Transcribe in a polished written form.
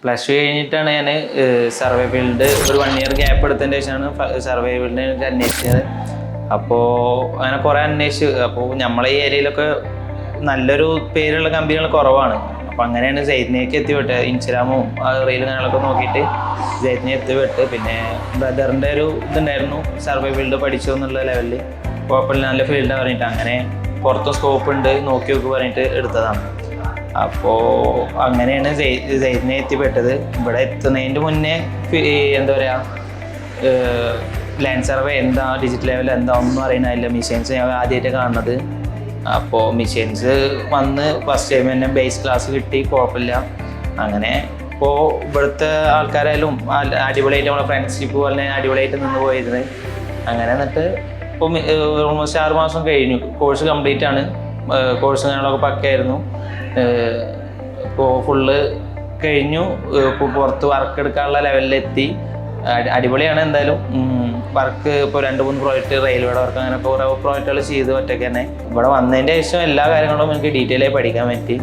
Plus two കഴിഞ്ഞിട്ടാണ് ഞാൻ survey field ഒരു 1 ഇയർ ഗ്യാപ്പ് എടുത്തതിന് ശേഷമാണ് സർവേ ഫീൽഡിനെ അന്വേഷിച്ചത്. അപ്പോൾ അങ്ങനെ കുറേ അന്വേഷിച്ചു. അപ്പോൾ നമ്മളെ ഈ ഏരിയയിലൊക്കെ നല്ലൊരു പേരുള്ള കമ്പനികൾ കുറവാണ്. അപ്പോൾ അങ്ങനെയാണ് ജൈത്നിലേക്ക് എത്തിവിട്ട്. ഇൻസ്റ്റാഗ്രാമും റീലും കാര്യങ്ങളൊക്കെ നോക്കിയിട്ട് ജൈത്നി എത്തിവിട്ട്. പിന്നെ ബ്രദറിൻ്റെ ഒരു ഇതുണ്ടായിരുന്നു, സർവേ ഫീൽഡ് പഠിച്ചു എന്നുള്ള ലെവലിൽ കുഴപ്പമില്ല നല്ല ഫീൽഡാണ് പറഞ്ഞിട്ട് അങ്ങനെ പുറത്തും സ്കോപ്പ് ഉണ്ട് നോക്കി നോക്കി പറഞ്ഞിട്ട് എടുത്തതാണ്. അപ്പോൾ അങ്ങനെയാണ് ജൈത്നിയെ എത്തിപ്പെട്ടത്. ഇവിടെ എത്തുന്നതിൻ്റെ മുന്നേ എന്താ പറയുക, ലാൻഡ് സർവേ എന്താ, ഡിജിറ്റൽ ലെവൽ എന്താ ഒന്നും അറിയണമില്ല. മെഷീൻസ് ഞാൻ ആദ്യമായിട്ട് കാണുന്നത്. അപ്പോൾ മെഷീൻസ് വന്ന് ഫസ്റ്റ് ടൈം തന്നെ ബേസ് ക്ലാസ് കിട്ടി, കുഴപ്പമില്ല. അങ്ങനെ ഇപ്പോൾ ഇവിടുത്തെ ആൾക്കാരായാലും അടിപൊളിയായിട്ട് നമ്മളെ ഫ്രണ്ട്ഷിപ്പ് പോലെ അടിപൊളിയായിട്ട് നിന്ന് പോയിരുന്നത്. അങ്ങനെ എന്നിട്ട് ഇപ്പോൾ ഓൾമോസ്റ്റ് 6 മാസം കഴിഞ്ഞു. കോഴ്സ് കംപ്ലീറ്റ് ആണ്. കോഴ്സ് ഞങ്ങളൊക്കെ പക്കയായിരുന്നു. ഇപ്പോൾ ഫുള്ള് കഴിഞ്ഞു. ഇപ്പോൾ പുറത്ത് വർക്ക് എടുക്കാനുള്ള ലെവലിലെത്തി. അടിപൊളിയാണ് എന്തായാലും. വർക്ക് ഇപ്പോൾ 2-3 പ്രോജക്റ്റ്, റെയിൽവേയുടെ വർക്ക്, അങ്ങനെ കുറേ പ്രോജക്റ്റുകൾ ചെയ്ത് ഒറ്റയ്ക്ക് തന്നെ. ഇവിടെ വന്നതിൻ്റെ ശേഷം എല്ലാ കാര്യങ്ങളും എനിക്ക് ഡീറ്റെയിൽ ആയി പഠിക്കാൻ പറ്റി.